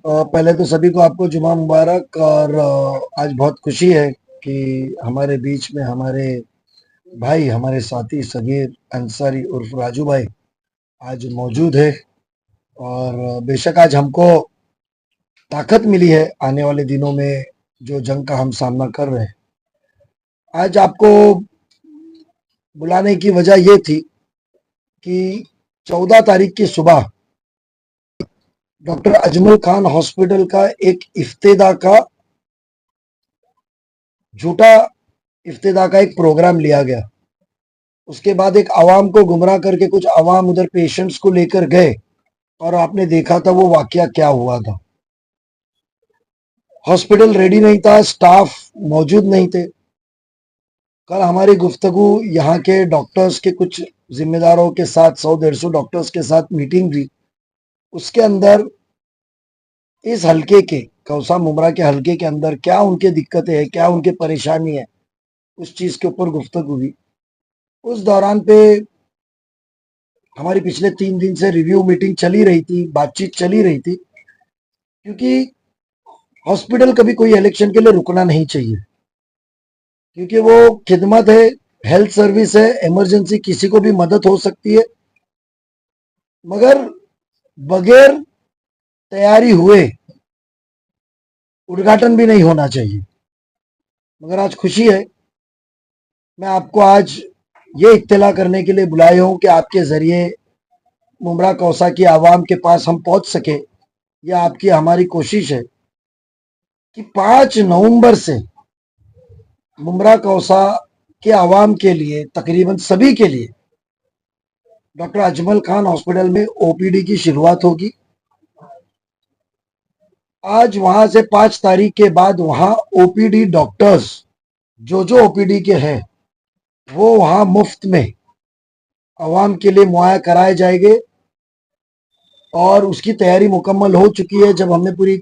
पहले तो सभी को आपको जुमा मुबारक। और आज बहुत खुशी है कि हमारे बीच में हमारे भाई, हमारे साथी सगीर अंसारी उर्फ राजू भाई आज मौजूद है। और बेशक आज हमको ताकत मिली है आने वाले दिनों में जो जंग का हम सामना कर रहे हैं। आज आपको बुलाने की वजह ये थी कि 14 तारीख की सुबह डॉक्टर अजमल खान हॉस्पिटल का एक इफ्तिदा का झूठा इफ्तिदा का एक प्रोग्राम लिया गया। उसके बाद एक आवाम को गुमराह करके कुछ आवाम उधर पेशेंट्स को लेकर गए और आपने देखा था वो वाकया क्या हुआ था। हॉस्पिटल रेडी नहीं था, स्टाफ मौजूद नहीं थे। कल हमारी गुफ्तगू यहाँ के डॉक्टर्स के कुछ जिम्मेदारों के साथ 100-150 डॉक्टर्स के साथ मीटिंग हुई। उसके अंदर इस हल्के के कौसा मुमरा के हल्के के अंदर क्या उनके दिक्कतें हैं, क्या उनके परेशानी है, उस चीज के ऊपर गुफ्तगू हुई। उस दौरान पे हमारी पिछले 3 दिन से रिव्यू मीटिंग चली रही थी, बातचीत चली रही थी, क्योंकि हॉस्पिटल कभी कोई इलेक्शन के लिए रुकना नहीं चाहिए, क्योंकि वो खिदमत है, हेल्थ सर्विस है, इमरजेंसी किसी को भी मदद हो सकती है, मगर बगैर तैयारी हुए उद्घाटन भी नहीं होना चाहिए। मगर आज खुशी है, मैं आपको आज ये इत्तला करने के लिए बुलाया हूं कि आपके जरिए मुमरा कौसा की आवाम के पास हम पहुंच सके। यह आपकी हमारी कोशिश है कि 5 नवंबर से मुमरा कौसा के आवाम के लिए, तकरीबन सभी के लिए, डॉक्टर अजमल खान हॉस्पिटल में ओपीडी की शुरुआत होगी। आज वहां से 5 तारीख के बाद वहां ओपीडी डॉक्टर्स जो ओपीडी के हैं वो वहां मुफ्त में आवाम के लिए मुहैया कराए जाएंगे। और उसकी तैयारी मुकम्मल हो चुकी है। जब हमने पूरी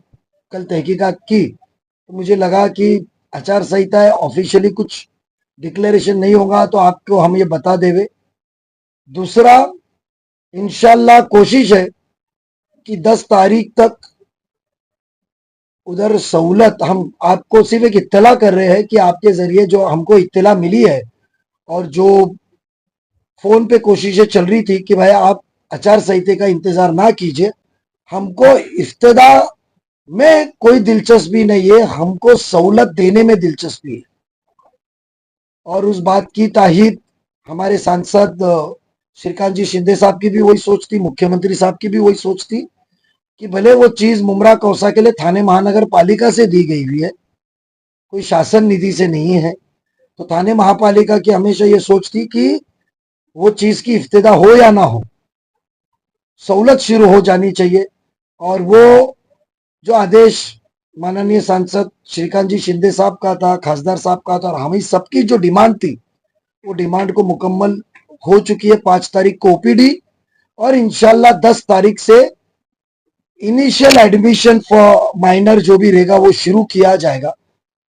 कल तहकीकात की तो मुझे लगा कि आचार संहिता है, ऑफिशियली कुछ डिक्लेरेशन नहीं होगा तो आपको हम ये बता देवे। दूसरा, इंशाल्लाह कोशिश है कि 10 तारीख तक उधर सहूलत, हम आपको सिर्फ एक इत्तला कर रहे हैं कि आपके जरिए जो हमको इत्तला मिली है और जो फोन पे कोशिशें चल रही थी कि भाई आप आचार संहिता का इंतजार ना कीजिए, हमको इफ्तिदा में कोई दिलचस्पी नहीं है, हमको सहूलत देने में दिलचस्पी है। और उस बात की ताहीद हमारे सांसद श्रीकांत जी शिंदे साहब की भी वही सोच थी, मुख्यमंत्री साहब की भी वही सोच थी कि भले वो चीज मुमरा कौसा के लिए थाने महानगर पालिका से दी गई हुई है, कोई शासन निधि से नहीं है, तो थाने महापालिका की हमेशा ये सोच थी कि वो चीज की इफ्तिदा हो या ना हो, सहूलत शुरू हो जानी चाहिए। और वो जो आदेश माननीय सांसद श्रीकांत जी शिंदे साहब का था, खासदार साहब का था, और हमें सबकी जो डिमांड थी वो डिमांड को मुकम्मल हो चुकी है। 5 तारीख को ओपीडी और इंशाल्लाह 10 तारीख से इनिशियल एडमिशन फॉर माइनर जो भी रहेगा वो शुरू किया जाएगा।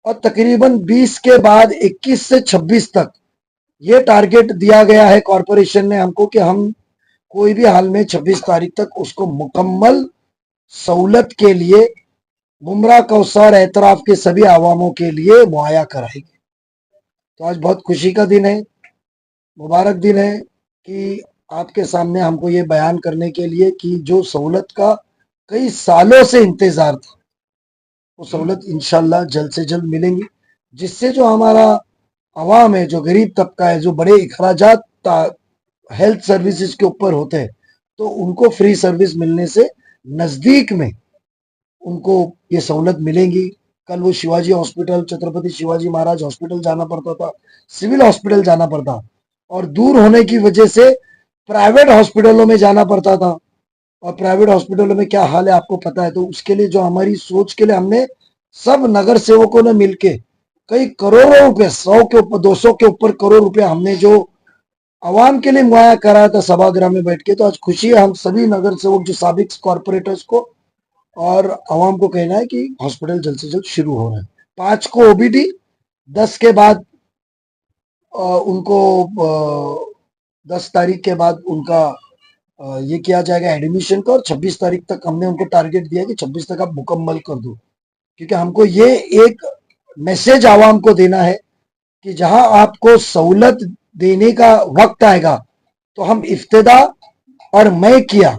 और तकरीबन 20 के बाद 21 से 26 तक ये टारगेट दिया गया है कॉरपोरेशन ने हमको कि हम कोई भी हाल में 26 तारीख तक उसको मुकम्मल सहूलत के लिए मुमरा कौसर एतराफ के सभी आवामों के लिए मुहैया कराएगी। तो आज बहुत खुशी का दिन है, मुबारक दिन है कि आपके सामने हमको ये बयान करने के लिए कि जो सहूलत का कई सालों से इंतजार था वो सहूलत इंशाल्लाह जल्द से जल्द मिलेंगी, जिससे जो हमारा आवाम है, जो गरीब तबका है, जो बड़े अखराजात हेल्थ सर्विसेज के ऊपर होते हैं, तो उनको फ्री सर्विस मिलने से नजदीक में उनको ये सहूलत मिलेंगी। कल वो शिवाजी हॉस्पिटल, छत्रपति शिवाजी महाराज हॉस्पिटल जाना पड़ता था, सिविल हॉस्पिटल जाना पड़ता, और दूर होने की वजह से प्राइवेट हॉस्पिटलों में जाना पड़ता था। और प्राइवेट हॉस्पिटलों में क्या हाल है आपको पता है। तो उसके लिए जो हमारी सोच के लिए हमने सब नगर सेवकों ने मिलके कई करोड़ों रुपए, 100 के ऊपर, 200 के ऊपर करोड़ रुपए हमने जो आवाम के लिए मुहैया कराया था सभागृह में बैठ के। तो आज खुशी है हम सभी नगर सेवक, जो साबिक कॉर्पोरेटर्स को और आवाम को कहना है कि हॉस्पिटल जल्द से जल्द शुरू हो रहा है। 5 को ओबीडी, 10 के बाद उनको 10 तारीख के बाद उनका ये किया जाएगा एडमिशन का, और 26 तारीख तक हमने उनको टारगेट दिया कि 26 तक आप मुकम्मल कर दो, क्योंकि हमको ये एक मैसेज आवाम को देना है कि जहां आपको सहूलत देने का वक्त आएगा तो हम इफ्तिदा और मैं किया,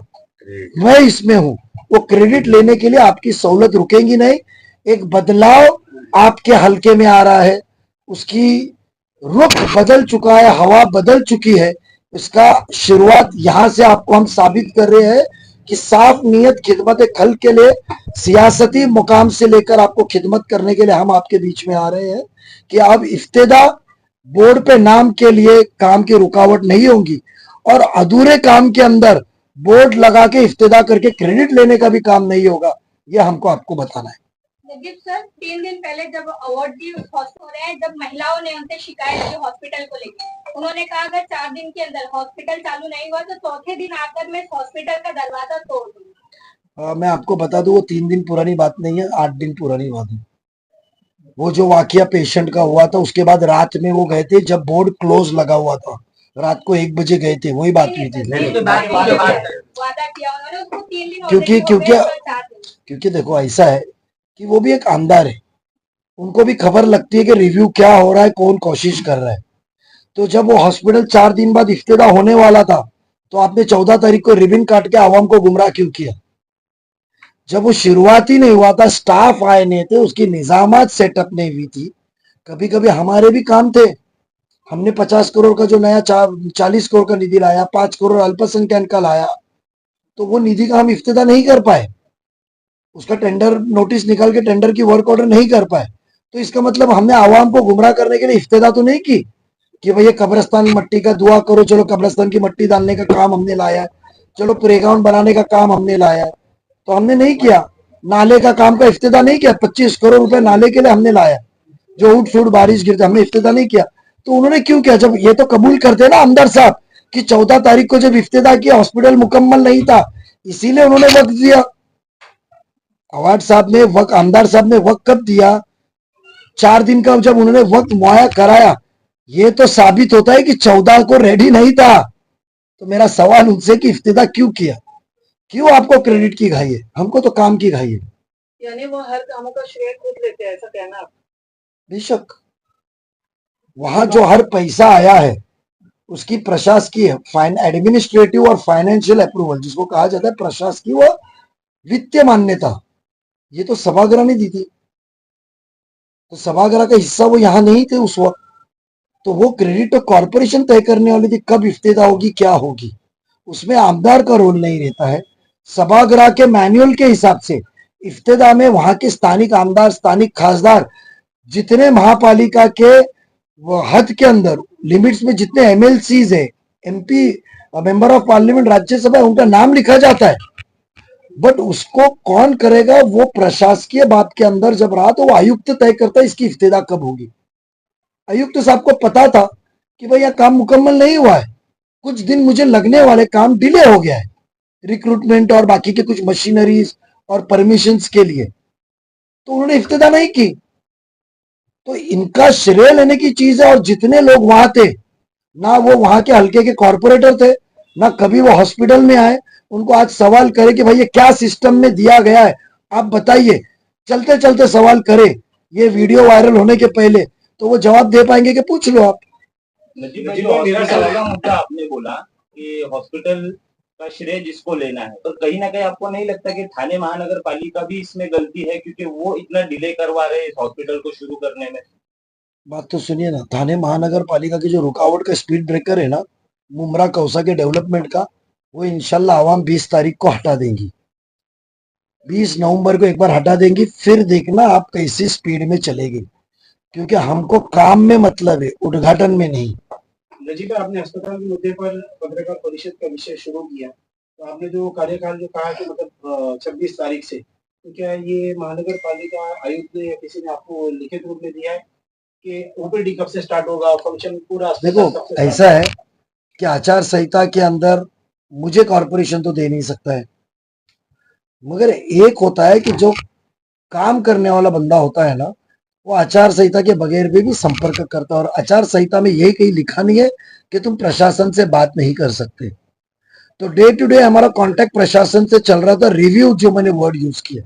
मैं इसमें हूं, वो क्रेडिट लेने के लिए आपकी सहूलत रुकेंगी नहीं। एक बदलाव आपके हलके में आ रहा है, उसकी रुख बदल चुका है, हवा बदल चुकी है। इसका शुरुआत यहां से आपको हम साबित कर रहे हैं कि साफ नीयत खिदमत खल्क के लिए, सियासती मुकाम से लेकर आपको खिदमत करने के लिए हम आपके बीच में आ रहे हैं कि अब इफ्तिदा बोर्ड पे नाम के लिए काम की रुकावट नहीं होगी, और अधूरे काम के अंदर बोर्ड लगा के इफ्तिदा करके क्रेडिट लेने का भी काम नहीं होगा। ये हमको आपको बताना है। नजीब सर, 3 दिन पहले जब अवार्ड की हो रहे हैं, जब महिलाओं ने उनसे शिकायत की हॉस्पिटल को लेकर, उन्होंने कहा अगर 4 दिन के अंदर हॉस्पिटल चालू नहीं हुआ तो चौथे दिन आकर मैं हॉस्पिटल का दरवाजा तोड़ दूंगा। मैं आपको बता दूं, वो 3 दिन पुरानी बात नहीं है, 8 दिन पुरानी बात है। वो जो वाकया पेशेंट का हुआ था, उसके बाद रात में वो गए थे जब बोर्ड क्लोज लगा हुआ था, रात को 1 बजे गए थे, वही बात हुई थी। वादा किया उन्होंने, उसको 3 दिन क्योंकि क्योंकि क्योंकि देखो ऐसा है कि वो भी एक आमदार है, उनको भी खबर लगती है कि रिव्यू क्या हो रहा है, कौन कोशिश कर रहा है। तो जब वो हॉस्पिटल 4 दिन बाद इफ्तिदा होने वाला था, तो आपने 14 तारीख को रिबन काट के आवाम को गुमराह क्यों किया? जब वो शुरुआत ही नहीं हुआ था, स्टाफ आए नहीं थे, उसकी निजामत सेटअप नहीं हुई थी। कभी कभी हमारे भी काम थे, हमने 50 करोड़ का जो नया 40 करोड़ का निधि लाया, 5 करोड़ अल्पसंख्यक का लाया, तो वो निधि का हम इफ्तिदा नहीं कर पाए, उसका टेंडर नोटिस निकाल के टेंडर की वर्क ऑर्डर नहीं कर पाए। तो इसका मतलब हमने आवाम को गुमराह करने के लिए इफ्तिदा तो नहीं की कि भैया कब्रिस्तान मट्टी का दुआ करो, चलो कब्रिस्तान की मट्टी डालने का काम हमने लाया है, चलो प्लेग्राउंड बनाने का काम हमने लाया है, तो हमने नहीं किया। नाले का काम का इफ्तिदा नहीं किया, 25 करोड़ रुपए नाले के लिए हमने लाया, जो उठ फूट बारिश गिरते, हमने इफ्तिदा नहीं किया। तो उन्होंने क्यों किया? जब ये तो कबूल करते ना आमदार साहब कि 14 तारीख को जब इफ्तिदा किया हॉस्पिटल मुकम्मल नहीं था, इसीलिए उन्होंने वक्त दिया। अवार्ड साहब ने वक्त, आमदार साहब ने वक्त कब दिया? 4 दिन का जब उन्होंने वक्त मुहैया कराया, ये तो साबित होता है कि 14 को रेडी नहीं था। तो मेरा सवाल उनसे कि इफ्तिदा क्यों किया, क्यों आपको क्रेडिट की घाई है? हमको तो काम की घाई है। यानी वो हर कामों का श्रेय खुद लेते हैं, ऐसा कहना आप? बेशक, वहां जो हर पैसा आया है उसकी प्रशासकीय, एडमिनिस्ट्रेटिव और फाइनेंशियल अप्रूवल, जिसको कहा जाता है प्रशासकीय व वित्तीय मान्यता, ये तो सभागार ने दी थी। तो सभागार का हिस्सा वो यहां नहीं थे उस वक्त, तो वो क्रेडिट तो कॉर्पोरेशन तय करने वाली थी कब इफ्तिदा होगी, क्या होगी। उसमें आमदार का रोल नहीं रहता है। सभागार के मैनुअल के हिसाब से इफ्तिदा में वहां के स्थानिक आमदार, स्थानिक खासदार, जितने महापालिका के हद के अंदर लिमिट्स में जितने एमएलसीज है, MP, member of parliament, Rajya Sabha, उनका नाम लिखा जाता है। बट उसको कौन करेगा? वो प्रशासकीय बात के अंदर जब रहा तो वो आयुक्त तय करता है इसकी इफ्तिदा कब होगी। आयुक्त साहब को पता था कि भाई यह काम मुकम्मल नहीं हुआ है, कुछ दिन मुझे लगने वाले, काम डिले हो गया है रिक्रूटमेंट और बाकी के कुछ मशीनरीज और परमिशंस के लिए, तो उन्होंने इफ्तिदा नहीं की। तो इनका श्रेय लेने की चीज है। और जितने लोग वहां थे, ना वो वहां के हल्के के कॉर्पोरेटर थे, ना कभी वो हॉस्पिटल में आए, उनको आज सवाल करे कि भाई ये क्या सिस्टम में दिया गया है, आप बताइए, चलते चलते सवाल करे, ये वीडियो वायरल होने के पहले, तो वो जवाब दे पाएंगे कि पूछ लो आप। मेरा सवाल का मुद्दा आपने बोला कि हॉस्पिटल का श्रेय जिसको लेना है, तो कहीं ना कहीं आपको नहीं लगता कि थाने महानगर पालिका भी इसमें गलती है, क्योंकि वो इतना डिले करवा रहे हैं इस हॉस्पिटल को शुरू करने में? बात तो सुनिए ना, थाने महानगर पालिका की जो रुकावट का स्पीड ब्रेकर है ना, मुमरा कौसा के डेवलपमेंट का, वो इंशाल्लाह आवाम 20 तारीख को हटा देंगी, 20 नवंबर को एक बार हटा देंगी, फिर देखना आप कैसी स्पीड में चलेगी, क्योंकि हमको काम में मतलब है, उद्घाटन में नहीं। नजीब, आपने अस्पताल के मुद्दे पर पत्रकार परिषद का विषय शुरू किया, तो आपने जो कार्यकाल जो कहा कि मतलब 26 तारीख से, तो क्या ये महानगर पालिका आयुक्त ने या किसी ने आपको लिखित रूप में दिया है कि ओपीडी कब से स्टार्ट होगा, फंक्शन पूरा? देखो, ऐसा है कि आचार संहिता के अंदर मुझे कॉर्पोरेशन तो दे नहीं सकता है, मगर एक होता है कि जो काम करने वाला बंदा होता है ना, वो आचार संहिता के बगैर भी संपर्क करता है। और आचार संहिता में यही कहीं लिखा नहीं है कि तुम प्रशासन से बात नहीं कर सकते। तो डे टू डे हमारा कांटेक्ट प्रशासन से चल रहा था। रिव्यू जो मैंने वर्ड यूज किया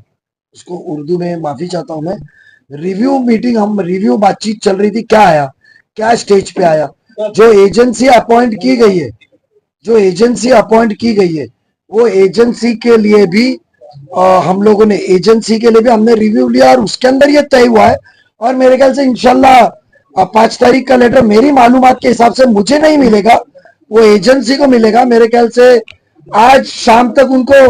उसको उर्दू में माफी चाहता हूं मैं। रिव्यू मीटिंग, हम रिव्यू बातचीत चल रही थी, क्या आया, क्या स्टेज पे आया। जो एजेंसी अपॉइंट की गई है, जो एजेंसी अपॉइंट की गई है, वो एजेंसी के लिए भी हम लोगों ने एजेंसी के लिए भी हमने रिव्यू लिया और उसके अंदर ये तय हुआ है। और मेरे ख्याल से इंशाल्लाह 5 तारीख का लेटर मेरी मालूमात के हिसाब से मुझे नहीं मिलेगा, वो एजेंसी को मिलेगा। मेरे ख्याल से आज शाम तक उनको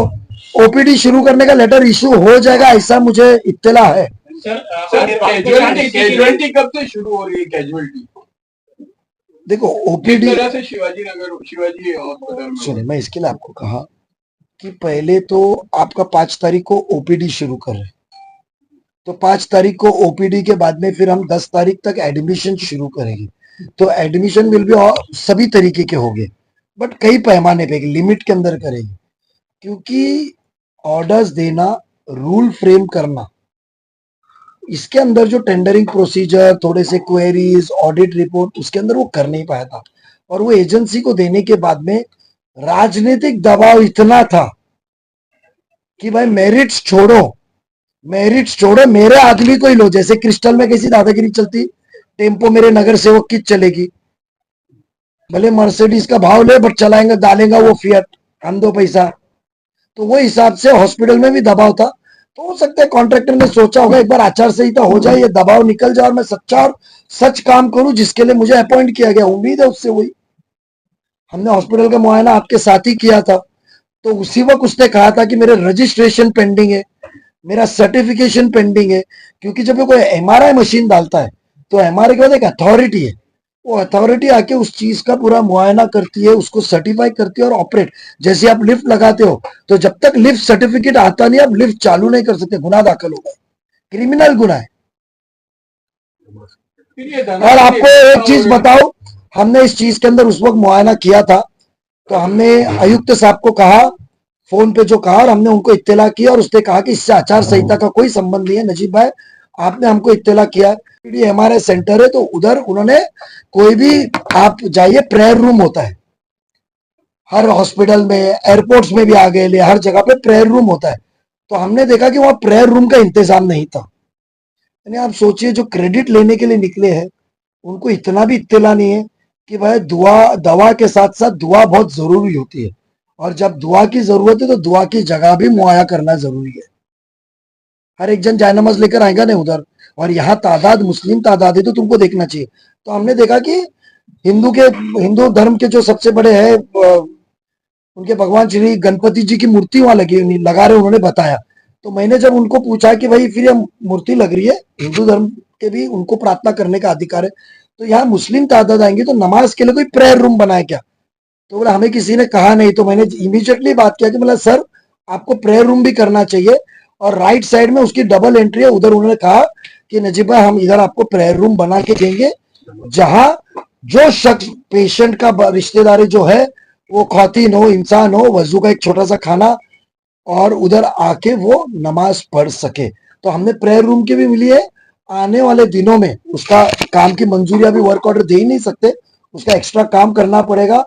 ओपीडी शुरू करने का लेटर इशू हो जाएगा, ऐसा मुझे इत्तला है। सर कैजुअलिटी कब से शुरू हो रही है? कैजुअलिटी देखो किस ओपीडी, तरह से शिवाजी हॉस्पिटल में सुनिए मैं इसके लिए आपको कहा कि पहले तो आपका 5 तारीख को ओपीडी शुरू कर रहे हैं, तो 5 तारीख को ओपीडी के बाद में फिर हम 10 तारीख तक एडमिशन शुरू करेंगे। तो एडमिशन विल भी सभी तरीके के होंगे, बट कई पैमाने पे लिमिट के अंदर करेंगे, क्योंकि ऑर्डर्स देना, रूल फ्रेम करना, इसके अंदर जो टेंडरिंग प्रोसीजर, थोड़े से क्वेरीज, ऑडिट रिपोर्ट, उसके अंदर वो कर नहीं पाया था। और वो एजेंसी को देने के बाद में राजनीतिक दबाव इतना था कि भाई मेरिट्स छोड़ो, मेरिट्स छोड़ो, मेरे आदमी को ही लो। जैसे क्रिस्टल में कैसी दादागिरी चलती, टेम्पो मेरे नगर सेवक की चलेगी, भले मर्सिडीज का भाव ले बट चलाएंगे, डालेगा वो फिएट, हम दो पैसा। तो वो हिसाब से हॉस्पिटल में भी दबाव था। तो हो सकता है कॉन्ट्रैक्टर ने सोचा होगा एक बार आचार संहिता हो जाए, ये दबाव निकल जाए और मैं सच्चा और सच काम करूं जिसके लिए मुझे अपॉइंट किया गया। उम्मीद है उससे हुई। हमने हॉस्पिटल का मुआयना आपके साथ ही किया था, तो उसी वक्त उसने कहा था कि मेरे रजिस्ट्रेशन पेंडिंग है, मेरा सर्टिफिकेशन पेंडिंग है। क्योंकि जब कोई एमआरआई मशीन डालता है तो एमआरआई के बाद एक अथॉरिटी है, वो अथॉरिटी आके उस चीज का पूरा मुआयना करती है, उसको सर्टिफाई करती है और ऑपरेट। जैसे आप लिफ्ट लगाते हो, तो जब तक लिफ्ट सर्टिफिकेट आता नहीं आप लिफ्ट चालू नहीं कर सकते, गुनाह दाखिल होगा, क्रिमिनल गुनाह है। और आपको एक चीज बताओ, हमने इस चीज के अंदर उस वक्त मुआयना किया था, तो हमने आयुक्त साहब को कहा, फोन पे जो कहा, और हमने उनको इत्तला किया और उसने कहा कि इससे आचार संहिता का कोई संबंध नहीं है। नजीब भाई, आपने हमको इत्तला किया, हमारे सेंटर है, तो उधर उन्होंने कोई भी आप जाइए, प्रेयर रूम होता है हर हॉस्पिटल में, एयरपोर्ट्स में भी आ गए, हर जगह पे प्रेयर रूम होता है। तो हमने देखा कि वहां प्रेयर रूम का इंतजाम नहीं था। यानी आप सोचिए, जो क्रेडिट लेने के लिए निकले हैं उनको इतना भी इत्तला नहीं है कि भाई दवा के साथ साथ दुआ बहुत जरूरी होती है, और जब दुआ की जरूरत है तो दुआ की जगह भी मुहैया करना जरूरी है। हर एक जन जायनमाज लेकर आएगा नहीं उधर, और यहाँ तादाद मुस्लिम तादाद है तो तुमको देखना चाहिए। तो हमने देखा कि हिंदू धर्म के जो सबसे बड़े हैं, उनके भगवान श्री गणपति जी की मूर्ति वहां लगा रहे, उन्होंने बताया। तो मैंने जब उनको पूछा कि भाई फिर ये मूर्ति लग रही है, हिंदू धर्म के भी उनको प्रार्थना करने का अधिकार है, तो यहाँ मुस्लिम तादाद आएंगे तो नमाज के लिए कोई प्रेयर रूम बनाए क्या? तो बोला हमें किसी ने कहा नहीं। तो मैंने इमीडिएटली बात किया कि मतलब सर आपको प्रेयर रूम भी करना चाहिए, और राइट साइड में उसकी डबल एंट्री है, उधर उन्होंने कहा कि नजीब भाई हम इधर आपको प्रेयर रूम बना के देंगे, जहां जो शख्स पेशेंट का रिश्तेदारी जो है, वो खातिन हो, इंसान हो, वजू का एक छोटा सा खाना, और उधर आके वो नमाज पढ़ सके। तो हमने प्रेयर रूम की भी मिली है। आने वाले दिनों में उसका काम की मंजूरी, अभी वर्क ऑर्डर दे ही नहीं सकते, उसका एक्स्ट्रा काम करना पड़ेगा।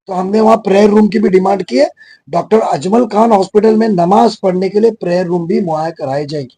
तो हमने वहां प्रेयर रूम की भी डिमांड की है। डॉक्टर अजमल खान हॉस्पिटल में नमाज पढ़ने के लिए प्रेयर रूम भी मुहैया कराई जाएगी।